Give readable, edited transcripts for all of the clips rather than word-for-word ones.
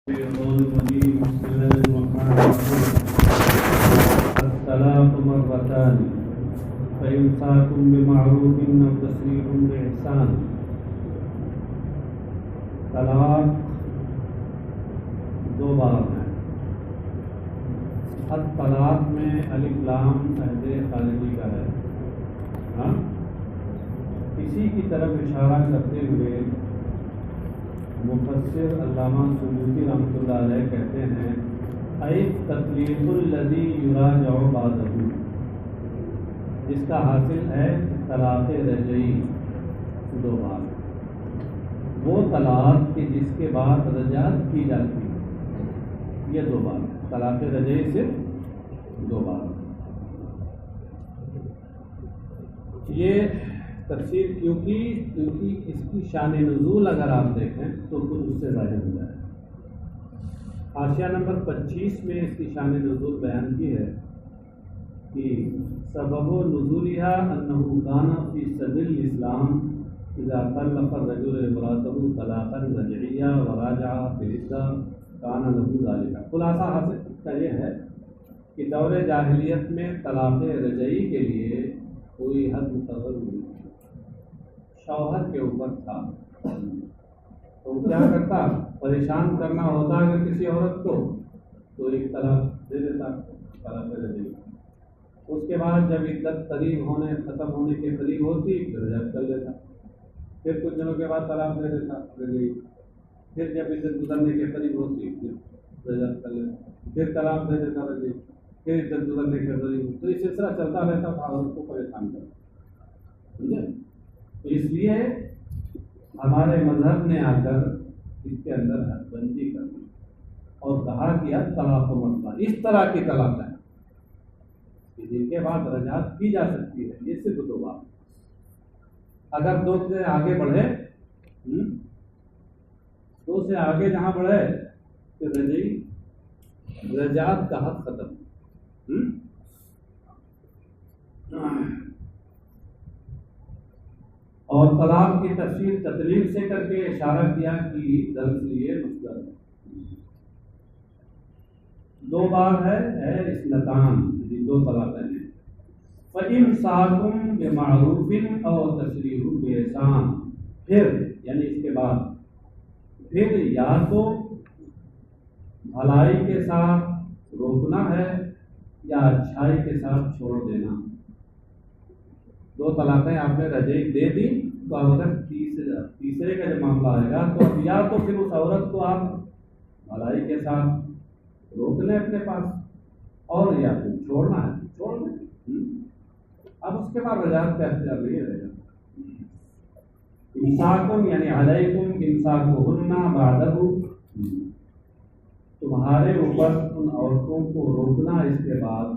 بسم الله الرحمن الرحيم. الطلاق مرتان فإمساك بمعروف أو تسريح بإحسان. طلاق دو بار ہے. الطلاق میں الف لام عہد خارجی کا ہے. ہاں اسی کی طرف اشارہ کرتے ہوئے مفسر علامہ سیوطی رحمۃ اللہ علیہ کہتے ہیں ای تطلیق الذی یراجع بعدہ، جس کا حاصل ہے طلاق رجعی دو بار. وہ طلاق کہ جس کے بعد رجعت کی جاتی ہے یہ دو بار. طلاق رجعی صرف دو بار. یہ تفسیر کیونکہ اس کی شان نزول اگر آپ دیکھیں تو کچھ اس سے ظاہر ہو جائے. حاشیہ نمبر 25 میں اس کی شان نزول بیان کی ہے کہ سبب نزولها انه كان في صدر الاسلام اذا طلق الرجل امراته طلاقا رجعيا وراجع بعدة كان له ذلك. خلاصہ حاصل کا یہ ہے کہ دور جاہلیت میں طلاق رجعی کے لیے کوئی حد مقرر نہیں، شوہر کے اوپر تھا. تو کیا کرتا، پریشان کرنا ہوتا اگر کسی عورت کو تو ایک طلاق دے دیتا، طلاق رجعی. اس کے بعد جب عدت ختم ہونے کے قریب ہوتی پھر رجعت کر لیتا، پھر کچھ دنوں کے بعد طلاق دے دیتا رجعی. پھر جب عدت گزرنے کے قریب ہوتی پھر رجعت کر لیتا، پھر طلاق دے دیتا رجعی، پھر عدت گزرنے کے قریب. تو یہ سلسلہ چلتا رہتا تھا اور اس کو پریشان کرتا. سمجھے؟ اس لیے ہمارے مذہب نے آ کر اس کے اندر حد بندی کر دی اور کہا کہ اب طلاق و مسئلہ اس طرح کی طلاق ہے جن کے بعد رجعت کی جا سکتی ہے. یہ صرف دو بار. اگر دو سے آگے بڑھے جہاں بڑھے تو رجعت کا حد ختم. اور طلاق کی تفسیر تطلیق سے کر کے اشارہ کیا کہ دراصل یہ مصدر ہے. دو بار ہے اثنتان، دو طلاقیں ہیں. فَإِمْسَاكٌ بِمَعْرُوفٍ أَوْ تَسْرِيحٌ بِإِحْسَانٍ. پھر یعنی اس کے بعد پھر یا تو بھلائی کے ساتھ روکنا ہے یا اچھائی کے ساتھ چھوڑ دینا. دو طلاقیں آپ نے رجعی دے دی تو اب اگر تیسرے کا جب معاملہ آئے گا تو اب یا تو پھر اس عورت کو آپ بھلائی کے ساتھ روک لیں اپنے پاس اور یا پھر چھوڑنا ہے چھوڑ دیں. اب اس کے بعد رجعت کا اختیار نہیں رہے گا. امساکم یعنی علیکم امساکہن بعدہ، تمہارے اوپر ان عورتوں کو روکنا اس کے بعد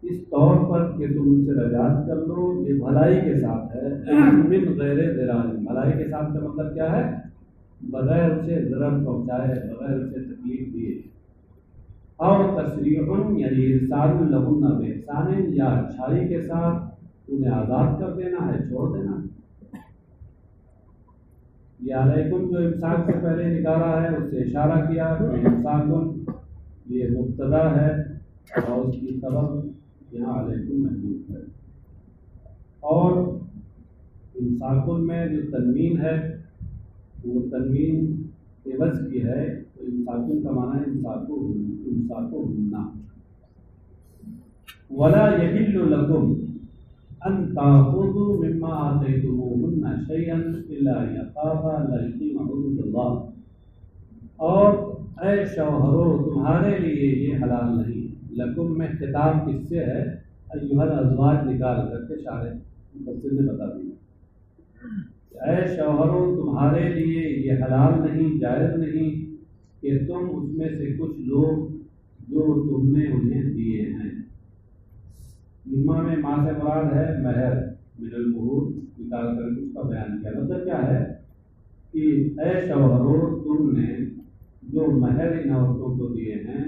اس طور پر کہ تم ان سے رجعت کر لو. یہ بھلائی کے ساتھ ہے، من غیر ضرار. بھلائی کے ساتھ کا مطلب کیا ہے؟ بغیر اسے ضرر پہنچائے، بغیر اسے تکلیف دیے. اور تسریح یعنی ارسال لہن بإحسان، یا اچھائی کے ساتھ انہیں آزاد کر دینا ہے، چھوڑ دینا ہے. یہ علیکم جو امساک سے پہلے نکالا ہے اس سے اشارہ کیا. امساکم یہ مبتدا ہے اور اس کی سبب یہاں علیکم محدود ہے. اور امساکن میں جو تنوین ہے وہ تنوین عوض کی ہے. تو امساکن کا معنی ہے امساکہن. ولا یحل لکم ان تاخذوا مما آتیتموہن شیئا الا ان یخافا الا یقیما حدود اللہ. اور اے شوہرو تمہارے لیے یہ حلال نہیں. لکم میں خطاب کس سے ہے؟ ایھا الازواج نکال کر کے شارح مفسر نے بتا دیا. اے شوہروں تمہارے لیے یہ حلال نہیں، جائز نہیں کہ تم اس میں سے کچھ لوگ جو تم نے انہیں دیے ہیں. مما میں ماں سے مراد ہے مہر، من المہور نکال کر اس کا بیان کیا. مطلب کیا ہے کہ اے شوہروں تم نے جو مہر ان عورتوں کو دیے ہیں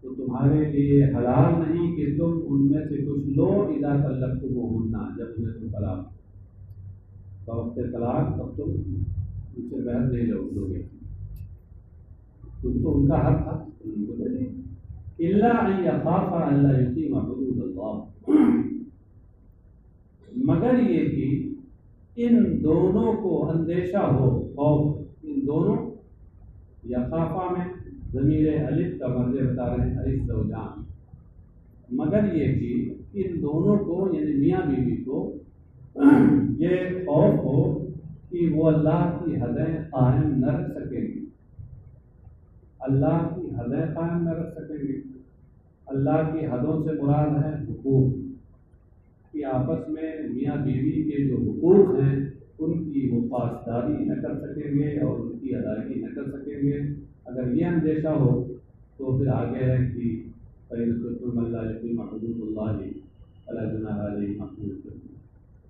تو تمہارے لیے حلال نہیں کہ تم ان میں سے کچھ لو اذا طلقتموہن، جب انہیں تم طلاق وقت طلاق تب تم ان سے بہر نہیں لو گے. تو ان کا حق تھا الا ان یخاف الا یقیم حدود اللہ، مگر یہ کہ ان دونوں کو اندیشہ ہو، خوف، ان دونوں، یخافہ میں ضمیر الف کا مرجع بتا رہے ہیں الف زوجان، مگر یہ کہ ان دونوں کو یعنی میاں بیوی کو یہ خوف ہو کہ وہ اللہ کی حدیں قائم نہ رکھ سکیں گے، اللہ کی حدیں قائم نہ رکھ سکیں گے۔ اللہ کی حدوں سے مراد ہے حقوق، کہ آپس میں میاں بیوی کے جو حقوق ہیں ان کی وہ پاسداری نہ کر سکیں گے اور ان کی ادائیگی نہ کر سکیں گے۔ اگر یہ اندیشہ ہو تو پھر آگے ہے کہ فَإِنْ خِفْتُمْ أَلَّا يُقِيمَ حُدُودَ اللَّهِ فَلَا جُنَاحَ عَلَيْهِمَا فِي الْإِثْمِ،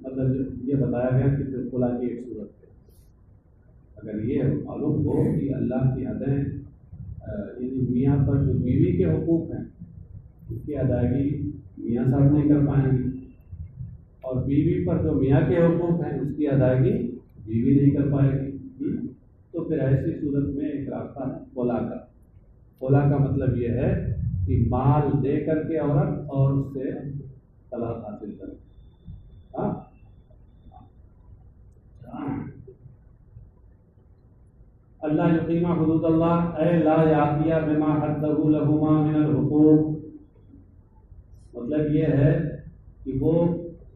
مطلب یہ بتایا گیا کہ پھر خلا کی ایک صورت ہے، اگر یہ معلوم ہو کہ اللہ کی حدیں یعنی میاں پر جو بیوی کے حقوق ہیں اس کی ادائیگی میاں صاحب نہیں کر پائیں گے، اور بیوی پر جو میاں کے حقوق ہیں اس کی ادائیگی بیوی نہیں کر پائے گی، تو پھر ایسی صورت میں ایک راستہ ہے خلا کا۔ خلا کا مطلب یہ ہے کہ مال دے کر کے عورت اور اس سے طلاق حاصل کرے۔ اللہ یقیم حدود اللہ اے لا یاتیہ بما حدہ لہما من الحقوق، مطلب یہ ہے کہ وہ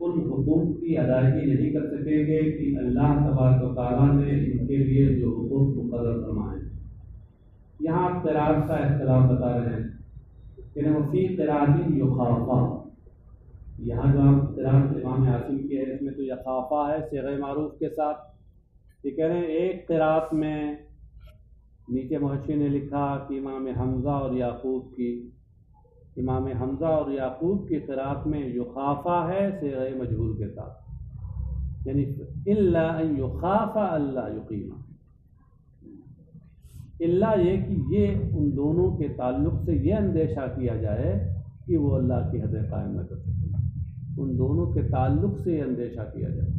ان حقوق کی ادائیگی نہیں کر سکیں گے کہ اللہ تبارک و تعالیٰ نے ان کے لیے جو حقوق مقرر فرمائے۔ یہاں آپ قراءت کا اختلاف بتا رہے ہیں کہ فی قراءۃ یخافہ، یہاں جو آپ قراءت امام عاصم کی ہے اس میں تو یخافہ ہے صیغہ معروف کے ساتھ، یہ کہہ رہے ہیں ایک قراءت میں نیچے محشی نے لکھا کہ امام حمزہ اور یعقوب کی، امام حمزہ اور یعقوب کی قراءت میں یخافہ ہے صیغہ مجہول کے ساتھ، یعنی الا ان یخاف اللہ یقیمہ، الا یہ کہ یہ ان دونوں کے تعلق سے یہ اندیشہ کیا جائے کہ وہ اللہ کی حدیں قائم نہ کر سکیں، ان دونوں کے تعلق سے یہ اندیشہ کیا جائے،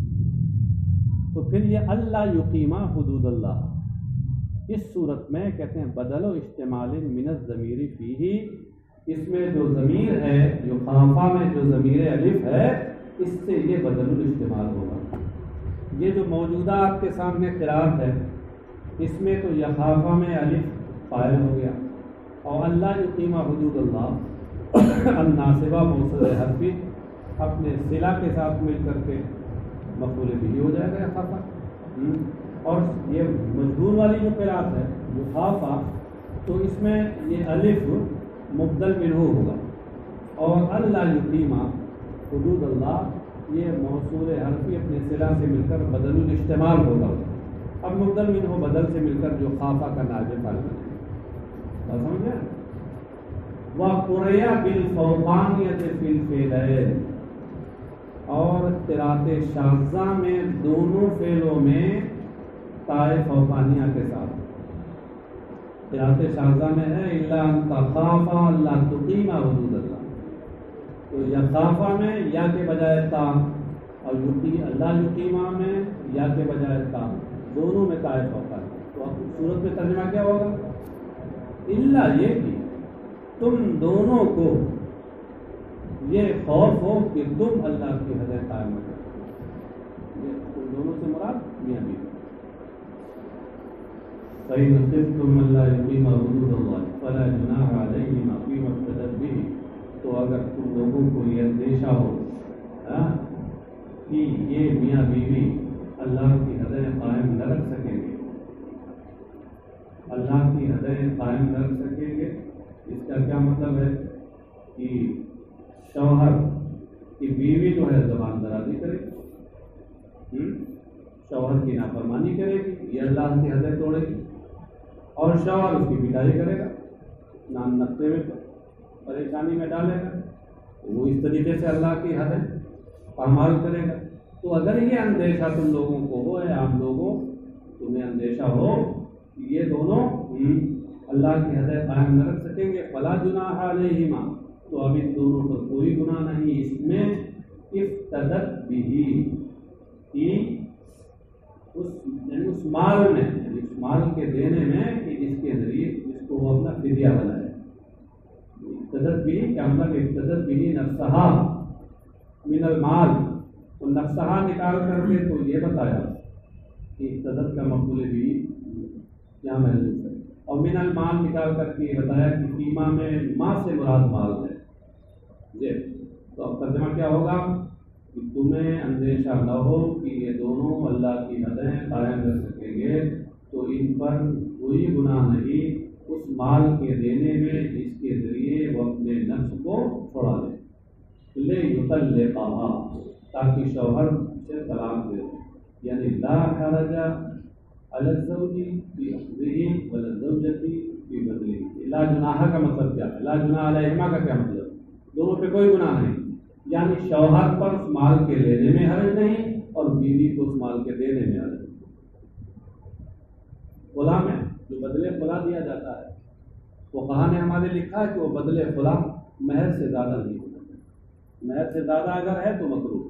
تو پھر یہ اللہ یقیمہ حدود اللہ اس صورت میں کہتے ہیں بدل و استعمال من الضمیر فیہ، اس میں جو ضمیر ہے یخافہ میں جو ضمیر الف ہے اس سے یہ بدل الاستعمال ہوگا۔ یہ جو موجودہ آپ کے سامنے قراءت ہے اس میں تو یخافہ میں الف فاعل ہو گیا اور اللہ یقیمہ حدود اللہ الناصبہ موصول حرفی اپنے صلہ کے ساتھ مل کر کے مفعول بھی ہو جائے گا یخافہ، اور یہ مجبور والی جو قراءت ہے یخافہ تو اس میں یہ الف مبدل منہ ہوگا، اور اللہ یقیمہ حدود اللہ یہ موصول حرفی اپنے صلہ سے مل کر بدل الاستعمال ہوگا، اب مبدل منہ بدل سے مل کر جو خافہ کا نائب فاعل بنے، سمجھ گئے؟ وَقُرِئَ بِالْفَوْقَانِيَةِ فِي الْفِعْلَيْنِ، اور قراءت شاذہ میں دونوں فعلوں میں تائے فوقانیہ کے ساتھ، قراءت شاذہ میں ہے الا ان تخافا الا تقیما حدود اللہ، تو یخافہ میں یا کے بجائے تا، اور اللہ یقیمہ میں یا کے بجائے تا، دونوں میں تائے فوقانیہ، تو اب صورت میں ترجمہ کیا ہوگا؟ الا یہ کہ تم دونوں کو یہ خوف ہو کہ تم اللہ کی حدیں قائم نہ کرو، یہ تم دونوں سے مراد میاں بیوی۔ فَإِنْ خِفْتُمْ أَلَّا يُقِيمَا حُدُودَ اللَّهِ فَلَا جُنَاحَ عَلَيْهِمَا فِيمَا افْتَدَتْ بِهِ، تو اگر تم لوگوں کو یہ اندیشہ ہو کہ یہ میاں بیوی اللہ کی حدیں قائم نہ رکھ سکیں گے، اللہ کی حدیں قائم نہ رکھ سکیں گے، اس کا کیا مطلب ہے کہ شوہر کی بیوی جو ہے زبان درازی کرے گی، شوہر کی نافرمانی کرے گی، یہ اللہ کی حدیں توڑے گی، اور شوہر اس کی پٹائی کرے گا، نام نقطے میں پریشانی میں ڈالے گا، وہ اس طریقے سے اللہ کی حدیں پامال کرے گا۔ تو اگر یہ اندیشہ تم لوگوں کو ہو، عام لوگوں تمہیں اندیشہ ہو کہ یہ دونوں اللہ کی حدیں قائم نہ رکھ سکیں گے، فلا جناح علیہما، تو اب ان دونوں پر کوئی گناہ نہیں اس میں افتدت بھی، اس مال میں، اس مال کے دینے میں کہ اس کے ذریعے اس کو وہ اپنا فدیہ بنائے. افتدت بھی کیا مطلب افتدت بھی نفسہا من المال، تو نفسہا نکال کر کے تو یہ بتایا کہ افتدت کا مفعول بھی کیا محذوف ہے، اور من المال نکال کر کے یہ بتایا کہ فیما میں ما سے مراد مال ہے. جی تو اب ترجمہ کیا ہوگا کہ تمہیں اندیشہ نہ ہو کہ یہ دونوں اللہ کی حدیں قائم کر سکیں گے، تو ان پر کوئی گناہ نہیں اس مال کے دینے میں جس کے ذریعے وہ اپنے نفس کو چھوڑا دے. لے یطلقہا، تاکہ شوہر سے طلاق دے، یعنی لا حرج علی الزوج فی اخذہ ولا الزوجۃ فی بدلہ. لا جناح کا مطلب کیا ہے؟ لا جناح علیہما کا کیا مطلب؟ دونوں پہ کوئی گناہ نہیں، یعنی شوہر پر اس مال کے لینے میں حرج نہیں اور بیوی کو اس مال کے دینے میں حرج نہیں. خلا میں جو بدلے خلا دیا جاتا ہے، فقہا نے ہمارے لکھا ہے کہ وہ بدلے خلا مہر سے زیادہ نہیں ہونا چاہیے. مہر سے زیادہ اگر ہے تو مکروہ.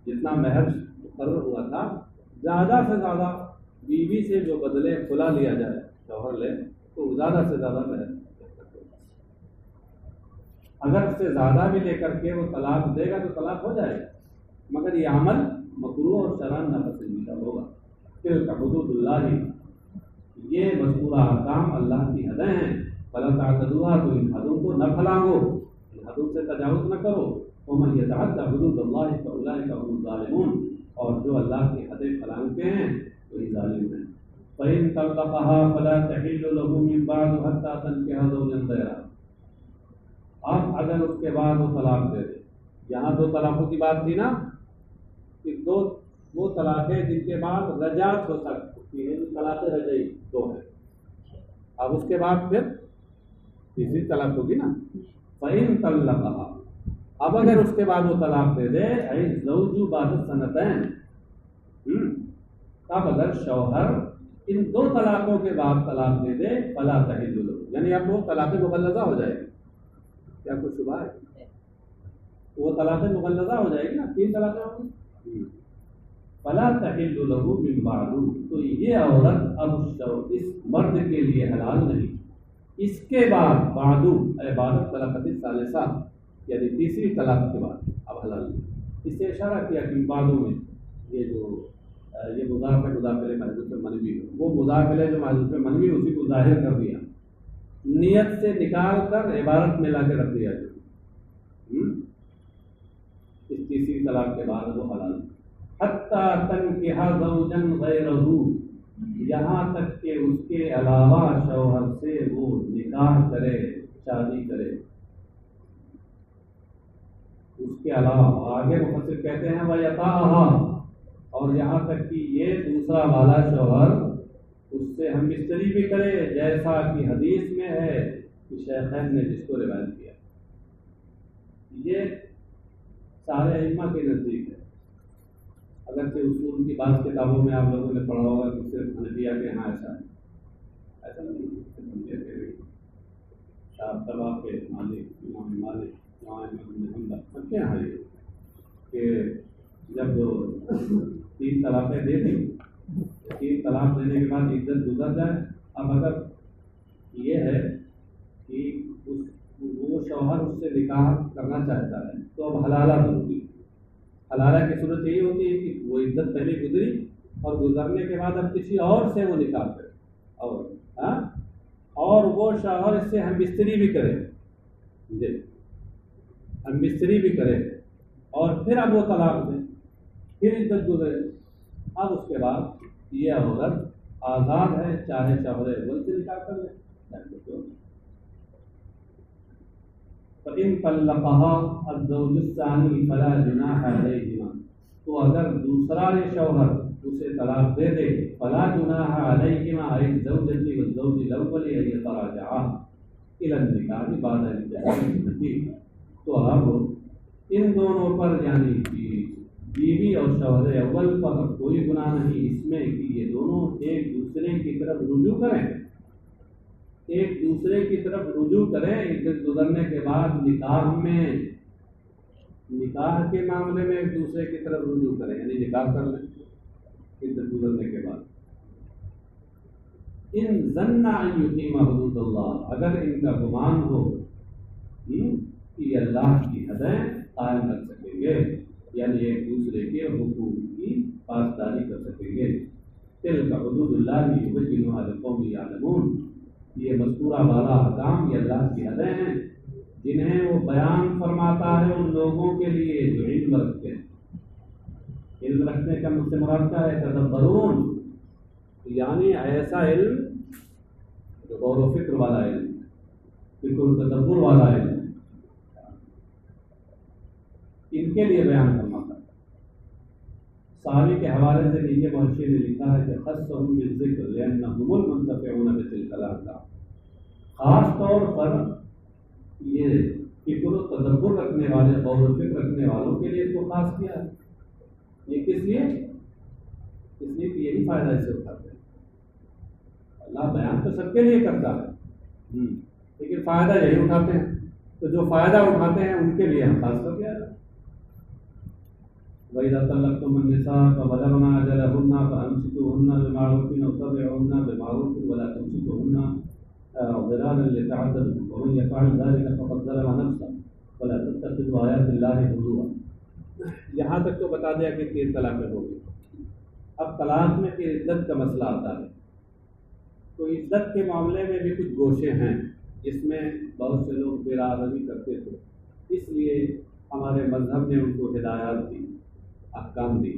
جتنا مہر مقرر ہوا تھا زیادہ سے زیادہ بیوی سے جو بدلے خلا لیا جائے شوہر لے تو زیادہ سے زیادہ مہر. اگر اس سے زیادہ بھی لے کر کے وہ طلاق دے گا تو طلاق ہو جائے گا، مگر یہ عمل مکروہ اور شرعاً ناپسندیدہ ہوگا. تلک حدود اللہ، یہ مذکورہ احکام اللہ کی حدیں ہیں. فلا تعتدوها، تو ان حدوں کو نہ پھلانگو، ان حدوں سے تجاوز نہ کرو. ومن یتعد حدود اللہ فاولئک هم الظالمون، اور جو اللہ کی حدیں پھلانگتے ہیں وہی ظالم ہیں. فإن طلقها فلا تحل له من بعد حتى تنكح زوجا غيره. اب اگر اس کے بعد وہ طلاق دے دے، یہاں دو طلاقوں کی بات تھی نا کہ دو وہ طلاقیں جن کے بعد رجعت ہو سکتی ہے، طلاق رجعی دو ہے. اب اس کے بعد پھر تیسری طلاق ہوگی نا. فإن طلقها، اب اگر اس کے بعد وہ طلاق دے دے، اے زوج بعد سنتین، تب اگر شوہر ان دو طلاقوں کے بعد طلاق دے دے فلا تحل له، یعنی اب وہ طلاق مغلظہ ہو جائے گی. کیا کچھ شبہ ہے؟ وہ طلاق مغلظہ ہو جائے گی نا، تین طلاقیں ہوں گی. فلا تحل له من بعد، تو یہ عورت اب اس مرد کے لیے حلال نہیں اس کے بعد. بعد عبادت طلاقت ثالثہ، یعنی تیسری طلاق کے بعد اب حلال نہیں. اس سے اشارہ کیا کہ بعدوں میں یہ جو یہ مضاف ہے، مضاف الیہ محذوف منوی، وہ مضاف الیہ جو محذوف منوی اسی کو ظاہر کر دیا، نیت سے نکال کر عبارت میں لا کے رکھ دیا. اس تیسری طلاق کے بعد وہ حلال. حتی تنکح زوجا غیرہ، یہاں تک کہ اس کے علاوہ شوہر سے وہ نکاح کرے، شادی کرے اس کے علاوہ. آگے مفسر کہتے ہیں وَيَطَاعَهَا، اور یہاں تک کہ یہ دوسرا والا شوہر اس سے ہم مستری بھی کرے، جیسا کہ حدیث میں ہے کہ شیخین نے جس کو روایت کیا. یہ سارے ائمہ کے نزدیک ہے. اگرچہ اصول کی بعض کتابوں میں آپ لوگوں نے پڑھا ہوگا کہ صرف حنفیہ کے یہاں ایسا ہے، ایسا نہیں. شاہ طبا کے مالک، امام مالک، امام احمد بن حنبل سب کے یہاں یہ کہ جب تین طلاقیں دے دی، تین طلاق دینے کے بعد عدت گزر جائے. اب اگر یہ ہے کہ وہ شوہر اس سے نکاح کرنا چاہتا ہے تو اب حلالہ ضروری. حلالہ کی صورت یہی ہوتی ہے کہ وہ عدت پہلے گزری اور گزرنے کے بعد اب کسی اور سے وہ نکاح کرے، اور وہ شوہر اس سے ہم بستری بھی کرے، ہم بستری بھی کرے، اور پھر اب وہ طلاق دے، پھر عدت گزرے. اب اس کے بعد یہ عورت آزاد ہے، چاہے شوہر اول سے نکاح کر لے. فَإِن طَلَّقَهَا الزَّوْجُ الثَّانِي فَلَا جُنَاحَ عَلَيْهِمَا، تو اگر دوسرا شوہر اسے طلاق دے دے، فَلَا جُنَاحَ عَلَيْهِمَا أَيْ الزَّوْجَةِ وَالزَّوْجِ الْأَوَّلِ أَن يَتَرَاجَعَا إِلَى النِّكَاحِ بَعْدَ انتهاء الْمُدَّةِ. تو اب ان دونوں پر، یعنی بیوی اور شوہر اول پر کوئی گناہ نہیں اس میں کہ یہ دونوں ایک دوسرے کی طرف رجوع کریں، ایک دوسرے کی طرف رجوع کریں عدت گزرنے کے بعد. نکاح کے معاملے میں ایک دوسرے کی طرف رجوع کریں، یعنی نکاح کر لیں عدت گزرنے کے بعد. ان ظن ان یقیم حدود اللہ، اگر ان کا گمان ہو کہ یہ اللہ کی حدیں قائم رکھ سکیں گے، یعنی ایک دوسرے کے حقوق کی پاسداری کر سکیں گے. تلک حدود اللہ یبینھا لقوم یعلمون، یہ مذکورہ والا احکام یہ اللہ کی حدیں ہیں جنہیں وہ بیان فرماتا ہے ان لوگوں کے لیے جو علم رکھتے ہیں. علم رکھنے کا مجھ سے مراد کیا ہے؟ تدبرون، یعنی ایسا علم جو غور و فکر والا علم، فکر و تدبر والا علم، ان کے لیے بیان فرماتا ہے. صحابی کے حوالے سے نیچے محشی نے لکھا ہے کہ خصهم بالذکر لأنهم المنتفعون بتلك الأحکام، خاص طور پر یہ فکر و تدبر رکھنے والے، غور و فکر رکھنے والوں کے لیے اس کو خاص کیا ہے. یہ کس لیے؟ اس لیے کہ یہی فائدہ اس سے اٹھاتے ہیں. اللہ بیان تو سب کے لیے کرتا ہے لیکن فائدہ یہی اٹھاتے ہیں، تو جو فائدہ اٹھاتے ہیں ان کے لیے ہم خاص کر دیا. وَإِذَا طَلَّقْتُمُ النِّسَاءَ فَبَلَغْنَ أَجَلَهُنَّ فَأَمْسِكُوهُنَّ بِمَعْرُوفٍ أَوْ سَرِّحُوهُنَّ بِمَعْرُوفٍ وَلَا تُمْسِكُوهُنَّ ضِرَارًا لِتَعْتَدُوا وَمَن يَفْعَلْ ذَلِكَ فَقَدْ ظَلَمَ نَفْسَهُ وَلَا تَتَّخِذُوا آيَاتِ اللَّهِ هُزُوًا. یہاں تک تو بتا دیا کہ 3 طلاقیں ہو گئی. اب طلاق میں پھر عدت کا مسئلہ آتا ہے. تو عدت کے معاملے میں بھی کچھ گوشے ہیں جس میں بہت سے لوگ بے راہی کرتے تھے، اس لیے ہمارے مذہب نے ان کو ہدایات دی، احکام دی.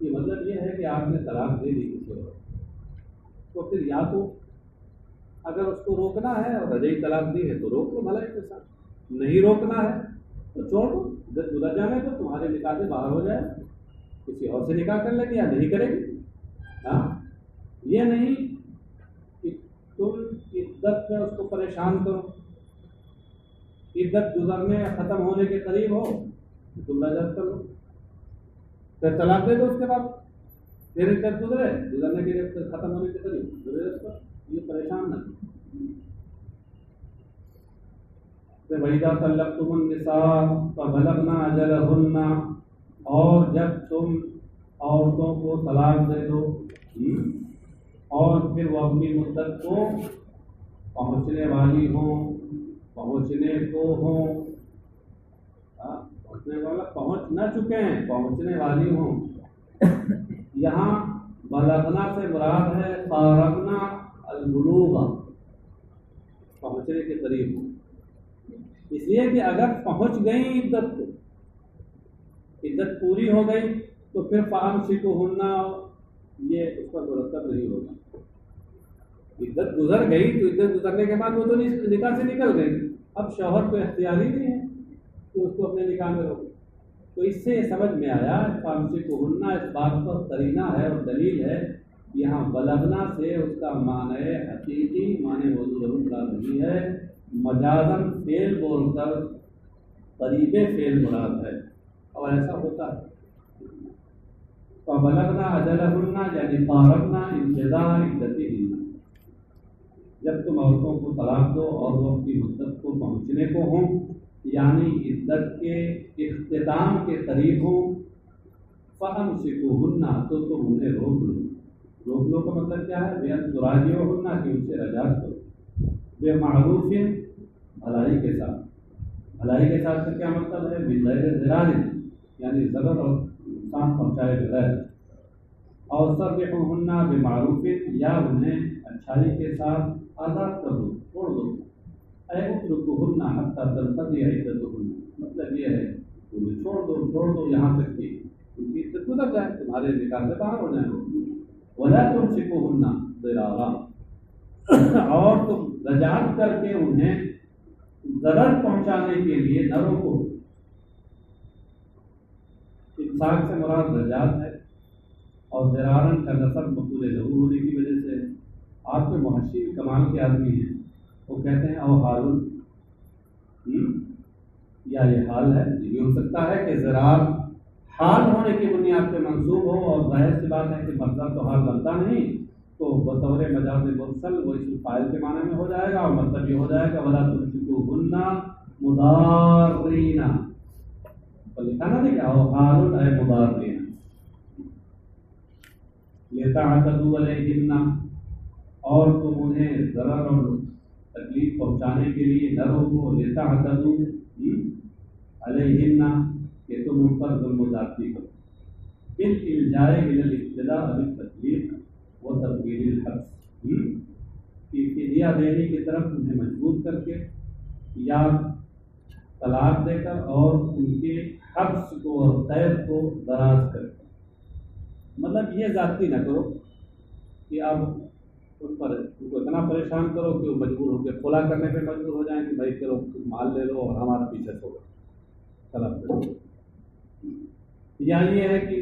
یہ مطلب یہ ہے کہ آپ نے طلاق دے دی کسی اور تو پھر یا تو اگر اس کو روکنا ہے اور رجعی طلاق دی ہے تو روک لو بھلائی کے ساتھ، نہیں روکنا ہے تو چھوڑ دو. جب گزر جانے تو تمہارے نکاح سے باہر ہو جائے، کسی اور سے نکاح کر لے گی یا نہیں کرے گی. ہاں، یہ نہیں کہ تم عدت میں اس کو پریشان کرو، عدت گزرنے یا ختم ہونے کے قریب ہو تم رجعت کر لو، پھر طلاق دے دو. اس کے بعد پھر عدت گزرنے کے لیے ختم ہونے کے قریب رجعت کرو. یہ پریشان نہ. وَإِذَا طَلَّقْتُمُ النِّسَاءَ فَبَلَغْنَ أَجَلَهُنَّ، اور جب تم عورتوں کو طلاق دے دو اور پھر وہ اپنی مدت کو پہنچنے والی ہوں، پہنچنے کو ہوں، پہنچنے والا پہنچ نہ چکے ہیں، پہنچنے والی ہوں. یہاں بلغنا سے مراد ہے قاربنا البلوغ، پہنچنے کے قریب ہوں. اس لیے کہ اگر پہنچ گئی عدت کو، عدت پوری ہو گئی تو پھر فَأَمْسِكُوهُنَّ یہ اس پر مرتب نہیں ہوگا. عدت گزر گئی تو عدت گزرنے کے بعد وہ تو نکاح سے نکل گئی، اب شوہر کو اختیاری نہیں ہے کہ اس کو اپنے نکاح میں روکے. تو اس سے یہ سمجھ میں آیا فَأَمْسِكُوهُنَّ اس بات پر قرینہ ہے اور دلیل ہے. یہاں بلغنا سے اس کا معنی حقیقی معنی موضوع کا نہیں ہے، مجازن فعل بول کر قریب فعل مراد ہے، اور ایسا ہوتا ہے. فَبَلَغْنَا أَجَلَهُنَّ یعنی قاربنا انتظار عدتهن، جب تم عورتوں کو طلاق دو اور وہ اپنی مدت کو پہنچنے کو ہوں، یعنی عدت کے اختتام کے قریب ہوں. فَأَمْسِكُوهُنَّ تو تم انہیں روک لو. روک لو کا مطلب کیا ہے؟ بِأَن تُرَاجِعُوهُنَّ کہ ان سے رجعت کرو، بِمَعْرُوفٍ بھلائی کے ساتھ. بھلائی کے ساتھ سے کیا مطلب ہے؟ بغیر ضرار یعنی ضرر اور نقصان پہنچائے بغیر. اور سرحوهن بمعروف یا انہیں اچھائی کے ساتھ آزاد کر دو، چھوڑ دو. اے اترکوهن حتی تنقضی عدتهن، مطلب یہ ہے انہیں چھوڑ دو یہاں تک کہ ان کی عدت گزر جائے، تمہارے نکاح سے باہر ہو جائیں. ولا تمسكوهن ضرارا، اور تم رجعت کر کے انہیں ضرر پہنچانے کے لیے نہ روکو. امساک سے مراد رجعت ہے اور ضرارن کا نصب مقبول ضرور ہونے کی وجہ سے. آپ کے محشی کمال کے آدمی ہیں، وہ کہتے ہیں او حال یا یہ حال ہے. یہ ہو سکتا ہے کہ ضرار حال ہونے کی بنیاد پہ منصوب ہو، اور ظاہر سی بات ہے کہ مطلب تو حال بنتا نہیں، تو بطور مجاز مرسل وہ اس فاعل کے معنی میں ہو جائے گا اور مطلب یہ ہو جائے گا ولا تمسكوهن مضارین. تو لکھا نا نہیں کہ حال اے مضارین لتعتدوا علیہن، اور تم انہیں ضرر اور تکلیف پہنچانے کے لیے نہ روکو، لتعتدوا علیہن، کہ تم ان پر ظلم و زیادتی کرو، بالالجاء الی الابتداء بالتکلیف و تطویل الحبس، کہ فدیہ دینے کی طرف انہیں مجبور کر کے یا طلاق دے کر اور ان کے حبس کو اور قید کو دراز کر کے، مطلب یہ زیادتی نہ کرو کہ اب ان پر ان کو اتنا پریشان کرو کہ وہ مجبور ہو کے خلا کرنے پہ مجبور ہو جائیں کہ بھائی چلو مال لے لو اور ہمارا پیچھے چھوڑو طلب کرو، یا یہ ہے کہ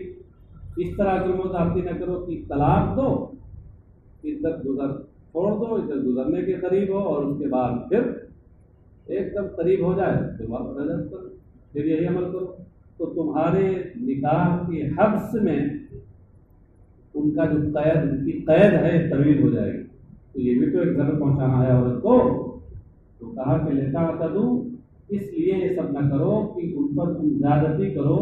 اس طرح ظلم و زیادتی نہ کرو کہ طلاق دو، عزت گزر چھوڑ دو، عزت گزرنے کے قریب ہو اور اس کے بعد پھر ایک دم قریب ہو جائے پھر واپس رجعت کرو، پھر یہی عمل کرو، تو تمہارے نکاح کے حبس میں ان کا جو قید، ان کی قید ہے طویل ہو جائے گی، تو یہ بھی تو ایک ضرر پہنچانا ہے عورت کو، تو کہا کہ لتعتدوا، اس لیے یہ سب نہ کرو کہ ان پر تم زیادتی کرو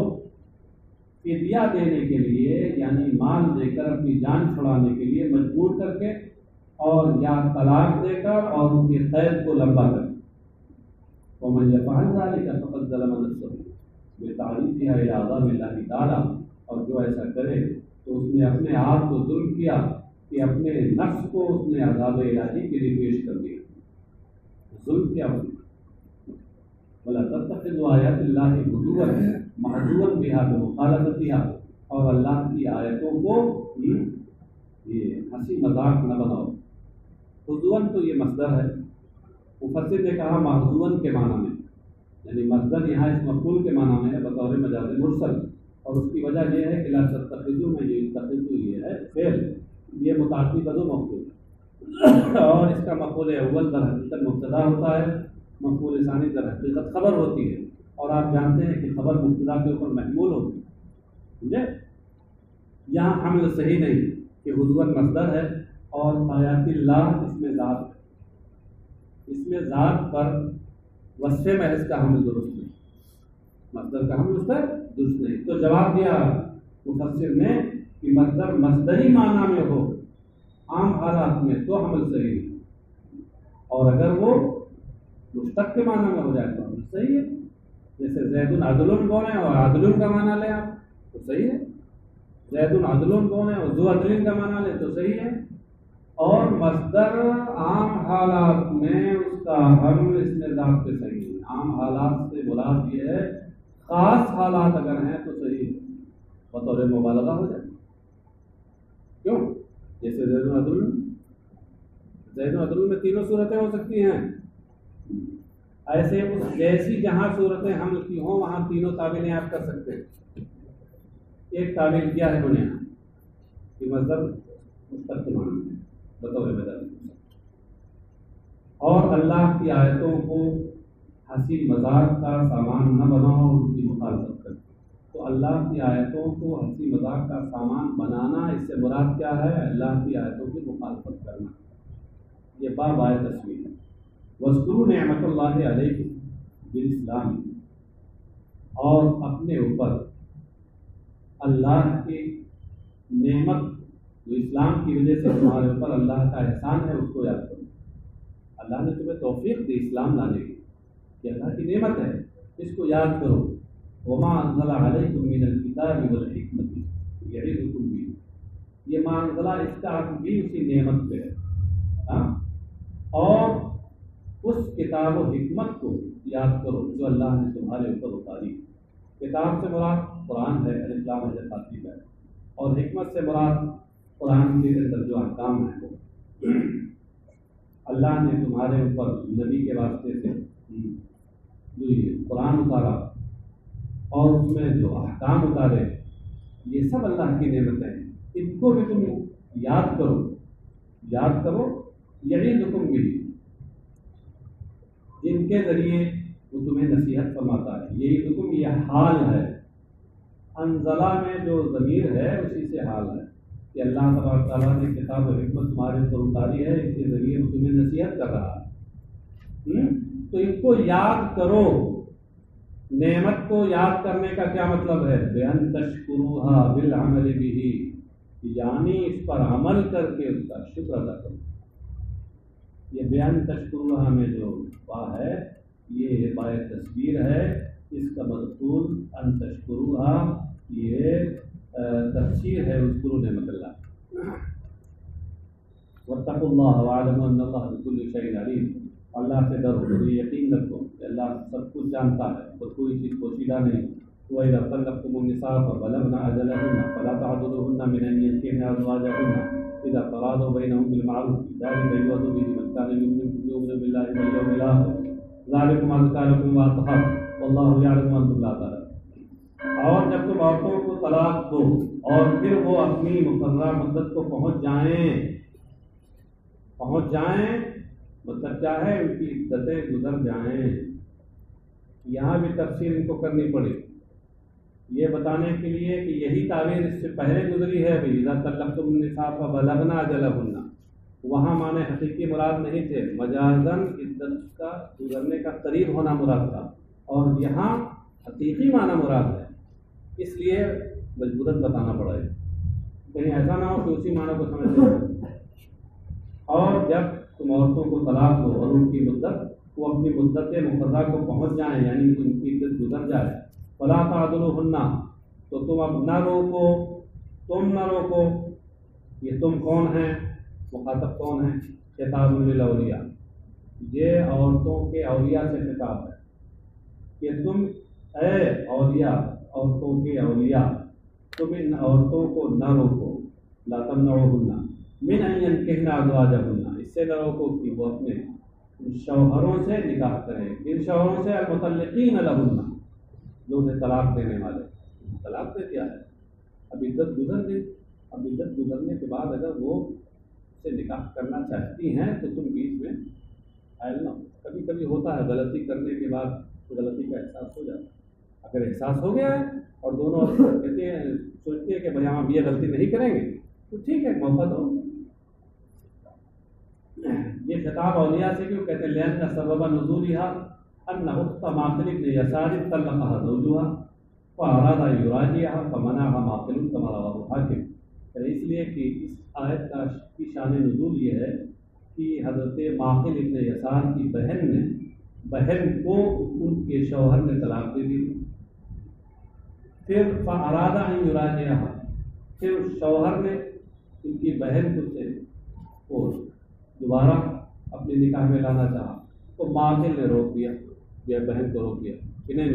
فدیہ دینے کے لیے، یعنی مال دے کر اپنی جان چھڑانے کے لیے مجبور کر کے، اور یا طلاق دے کر اور ان کی قید کو لمبا کر کے، ومن يفعل ذلك فقد ظلم نفسه بتعريضها الى عذاب الله تعالی، اور جو ایسا کرے تو اس نے اپنے آپ کو ظلم کیا کہ اپنے نفس کو اس نے عذاب الہی کے لیے پیش کر دیا، ظلم کیا ہو، ولا تتخذوا آیات اللہ ہزوا محضوا بها بمخالفتها، اور اللہ کی آیتوں کو یہ ہنسی مذاق نہ بناؤ، ہزوا تو یہ مصدر ہے، مفسر نے کہا محضوا کے معنی میں، یعنی مصدر یہاں اس مفعول کے معنی میں ہے بطور مجاز مرسل، اور اس کی وجہ یہ ہے کہ لا تتخذوا میں یہ تتخذوا یہ ہے فعل، یہ متعدی بدو مفعول، اور اس کا مفعول اول در حقیقت مبتدا ہوتا ہے، مفعول ثانی در حقیقت خبر ہوتی ہے، اور آپ جانتے ہیں کہ خبر مبتدا کے اوپر محمول ہوتی ہے، سمجھے؟ یہاں حمل صحیح نہیں کہ حضوا مصدر ہے اور آیات اللہ اس میں ذات ہے، اس میں ذات پر وصف محض کا حمل درست نہیں، مصدر کا حمل اس پر درست نہیں، تو جواب دیا مفسر نے کہ مصدر مصدری معنی میں ہو عام حالات میں تو حمل صحیح ہے، اور اگر وہ مشتق کے معنی میں ہو جائے تو حمل صحیح ہے، جیسے زید عدل بولیں اور عدل کا معنی لیں آپ تو صحیح ہے، زید عدل بولیں اور ذو عدل کا معنی لیں تو صحیح ہے، اور مصدر عام حالات میں اس کا حمل اس میں ذات پہ صحیح ہے، عام حالات سے مراد یہ ہے خاص حالات اگر ہیں تو صحیح ہے، بطور مبالغہ ہو جائے، کیوں؟ جیسے زید عدل میں تینوں صورتیں ہو سکتی ہیں، ایسے اس جیسی جہاں صورتیں حمل کی ہوں وہاں تینوں تعبیریں آپ کر سکتے ہیں۔ ایک تعبیر کیا ہے انہوں نے کہ مصدر مشتق کے معنی میں بطور بدل، اور اللہ کی آیتوں کو ہنسی مذاق کا سامان نہ بناؤ، ان کی مخالفت کرو، تو اللہ کی آیتوں کو ہنسی مذاق کا سامان بنانا، اس سے مراد کیا ہے؟ اللہ کی آیتوں کی مخالفت کرنا، یہ باب آیت تصویر ہے۔ وَاذْكُرُوا نِعْمَتَ اللَّهِ عَلَيْكُمْ بِالْإِسْلَامِ، اور اپنے اوپر اللہ کی نعمت جو اسلام کی وجہ سے تمہارے اوپر اللہ کا احسان ہے اس کو یاد کرو، اللہ نے تمہیں توفیق دی اسلام لانے کی، یہ اللہ کی نعمت ہے، اس کو یاد کرو۔ وَمَا أَنزَلَ عَلَيْكُم مِّنَ الْكِتَابِ وَالْحِكْمَةِ يَعِظُكُم بِهِ، یہ ما انزلہ اس کا عطف بھی اسی نعمت پہ ہے، اور اس کتاب و حکمت کو یاد کرو جو اللہ نے تمہارے اوپر اتاری۔ کتاب سے مراد قرآن ہے، الف لام ہے خاطب ہے، اور حکمت سے مراد قرآن کے اندر جو احکام ہیں وہ اللہ نے تمہارے اوپر نبی کے واسطے سے جو یہ قرآن اتارا اور اس میں جو احکام اتارے، یہ سب اللہ کی نعمتیں ہیں، ان کو بھی تم یاد کرو، یعظکم بھی، جن کے ذریعے وہ تمہیں نصیحت فرماتا ہے۔ یعظکم یہ حال ہے، انزلہ میں جو ضمیر ہے اسی سے حال ہے کہ اللہ تبارک تعالیٰ نے کتاب و حکمت تمہارے اوپر اتاری ہے، اس کے ذریعے وہ تمہیں نصیحت کر رہا ہے، تو ان کو یاد کرو۔ نعمت کو یاد کرنے کا کیا مطلب ہے؟ بِأَن تَشْكُرُوهَا بِالْعَمَلِ بِهِ، یعنی اس پر عمل کر کے اس کا شکر ادا کرو۔ لأن تشکروها میں جو با ہے یہ بائے تصویر ہے، اس کا مذکور ان تشکروها یہ تفسیر ہے اذکروا نعمت اللہ۔ واتقوا اللہ واعلموا ان اللہ بكل شيء علیم، اللہ سے ڈرو اور یقین رکھو کہ اللہ سب کچھ جانتا ہے اور کوئی چیز پوشیدہ نہیں۔ وَإِذَا طَلَّقْتُمُ النِّسَاءَ فَبَلَغْنَ أَجَلَهُنَّ فَلَا تَعْضُلُوهُنَّ مِنْ أَنْ يَنكِحْنَ أَزْوَاجَهُنَّ إِذَا تَرَاضَوْا بَيْنَهُم بِالْمَعْرُوفِ ذَلِكَ يُوعَظُ بِهِ مَن كَانَ يُؤْمِنُ بِاللَّهِ وَالْيَوْمِ الْآخِرِ ذَلِكُمْ أَزْكَىٰ لَكُمْ وَأَطْهَرُ وَاللَّهُ يَعْلَمُ وَأَنْتُمْ لَا تَعْلَمُونَ۔ اور جب تم عورتوں کو طلاق دو اور پھر وہ اپنی مقررہ مدت کو پہنچ جائیں مطلب کیا ہے، ان کی عدتیں گزر جائیں۔ یہاں بھی تفسیر ان کو کرنی پڑی یہ بتانے کے لیے کہ یہی تعبیر اس سے پہلے گزری ہے ابھی اذا طلقتم النساء فبلغن اجلهن، وہاں معنی حقیقی مراد نہیں تھے، مجازاً عدت کا گزرنے کا قریب ہونا مراد تھا، اور یہاں حقیقی معنی مراد ہے، اس لیے مجبوراً بتانا پڑا ہے، کہیں ایسا نہ ہو کہ اسی معنی کو سمجھ لیں۔ اور جب تم عورتوں کو طلاق دو اور ان کی مدت وہ اپنی مدت مقررہ کو پہنچ جائیں یعنی ان کی عدت گزر جائے، فلا تعضلوهن تو تم اب نہ روکو، یہ تم کون ہیں، مخاطب کون ہیں، خطاب للاولیاء، یہ عورتوں کے اولیاء سے خطاب ہے کہ تم اے اولیاء، عورتوں کے اولیاء، تم ان عورتوں کو نہ روکو، لا تمنعوهن من ان ينكحن ازواجهن، اس سے نہ روکو کہ وہ اپنے شوہروں سے نکاح کریں، ان شوہروں سے المطلقین لہن، جو انہیں طلاق دینے والے، طلاق دے دیا ہے، اب عدت گزر گئی، اب عدت گزرنے کے بعد اگر وہ سے نکاح کرنا چاہتی ہیں تو تم بیچ میں حائل نہ ہو۔ کبھی کبھی ہوتا ہے غلطی کرنے کے بعد غلطی کا احساس ہو جاتا ہے، اگر احساس ہو گیا ہے اور دونوں کہتے ہیں سوچتے ہیں کہ بھائی ہم یہ غلطی نہیں کریں گے تو ٹھیک ہے، موقع دو۔ یہ خطاب اولیاء سے کیوں کہتے ہیں؟ لأن سبب نزولها ان اخت معقل بن يسار طلقها زوجها فاراد ان يراجعها فمنعها معقل كما رواه الحاکم، اس لیے کہ اس آیت کی شان نزول یہ ہے کہ حضرت معقل ابن یسار کی بہن کو ان کے شوہر نے طلاق دے دی، پھر فاراد ان يراجعها، پھر شوہر نے ان کی بہن کو دوبارہ اپنے نکاح میں لانا چاہا تو معقل نے روک دیا، یا بہن کو روک دیا کہ نہیں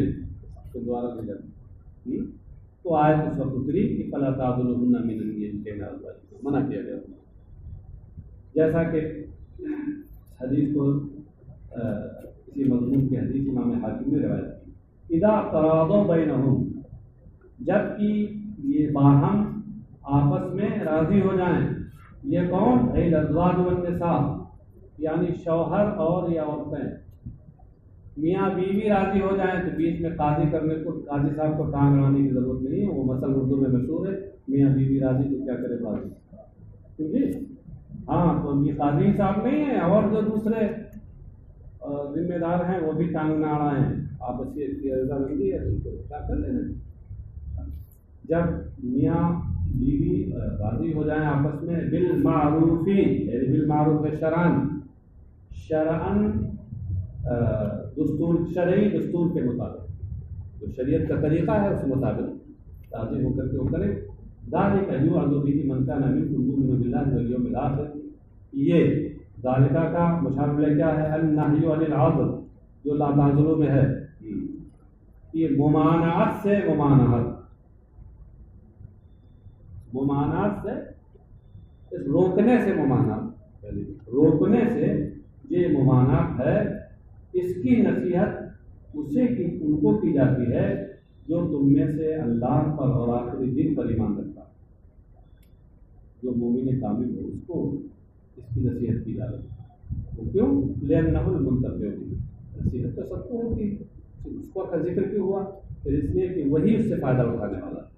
تو دوبارہ نہیں جاتی، تو آیت اس وقت اتری کہ فلا تعضلوهن من ان ينكحن ازواجهن، منع کیا گیا، جیسا کہ حدیث کو اسی مضمون کی حدیث امام حاکم نے روایت کی، اذا تراضوا بینہم، جب کہ یہ باہم آپس میں راضی ہو جائیں، یہ کون؟ اے الازواج والنساء، یعنی شوہر اور یا عورتیں، میاں بیوی راضی ہو جائیں تو بیچ میں قاضی کرنے کو، قاضی صاحب کو ٹانگ لانے کی ضرورت نہیں ہے، وہ مثل اردو میں مشہور ہے، میاں بیوی راضی تو کیا کرے قاضی، کیونکہ ہاں تو یہ قاضی صاحب نہیں ہے، اور جو دوسرے ذمہ دار ہیں وہ بھی ٹانگ نہ اڑائیں، آپس کی رضامندی ہے تو کیا کر لینا۔ جب میاں بیوی راضی ہو جائیں آپس میں بالمعروف، یعنی بالمعروف شرعن دستور، شرعی دستور کے مطابق، جو شریعت کا طریقہ ہے اس کے مطابق راضی ہو کر کے وہ کریں، ذالک یوعظ بہ من کان منکم یؤمن باللہ والیوم الآخر، یہ ذالکہ کا مشابہ کیا ہے؟ النہی عن العضل، جو لا تعضلوا میں ہے، یہ ممانعت سے اس روکنے سے روکنے سے یہ ممانعت ہے، اس کی نصیحت اسے کی ان کو کی جاتی ہے جو تم میں سے اللہ پر اور آخری دن پر ایمان رکھتا ہے، جو مومن کامل ہو اس کو اس کی نصیحت کی جا رہی ہے، کیوں؟ لأنہ المنتفع بہ، نصیحت تو سب کو ہوتی ہے، اس کو کا ذکر کیوں ہوا؟ پھر اس لیے کہ وہی اس سے فائدہ اٹھانے والا ہے۔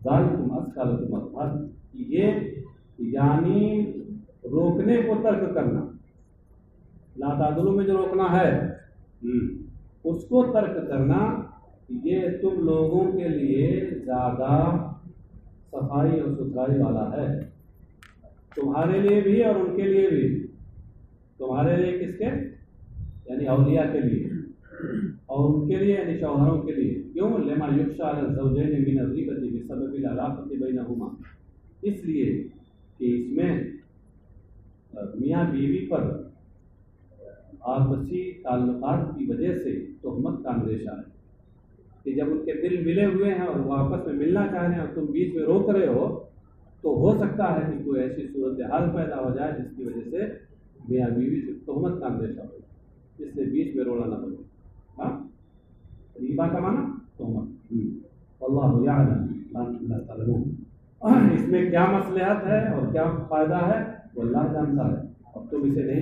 ذالکم ازکیٰ لکم اطہر، یہ یعنی روکنے کو ترک کرنا، لا تعضلوا میں جو روکنا ہے اس کو ترک کرنا، یہ تم لوگوں کے لیے زیادہ صفائی اور ستھرائی والا ہے، تمہارے لیے بھی اور ان کے لیے بھی، تمہارے لیے کس کے؟ یعنی اولیاء کے لیے، اور ان کے لیے یعنی شوہروں کے لیے. کیوں؟ لما یخشى علی الزوجین من الغیبۃ بسبب العلاقۃ بینہما، اس لیے کہ اس میں میاں بیوی پر آپسی تعلقات کی وجہ سے تہمت کا اندیشہ ہے کہ جب ان کے دل ملے ہوئے ہیں اور وہ آپس میں ملنا چاہ رہے ہیں اور تم بیچ میں روک رہے ہو، تو ہو سکتا ہے کہ کوئی ایسی صورتحال پیدا ہو جائے جس کی وجہ سے میاں بیوی سے تہمت کا اندیشہ ہو، اس لیے بیچ میں رونا نہ پڑے. ہاں، ریبا کا معنی تہمت. اللہ یعلم وانتم لا تعلمون. اس میں کیا مصلحت ہے اور کیا فائدہ ہے وہ اللہ جانتا ہے، اب تم اسے نہیں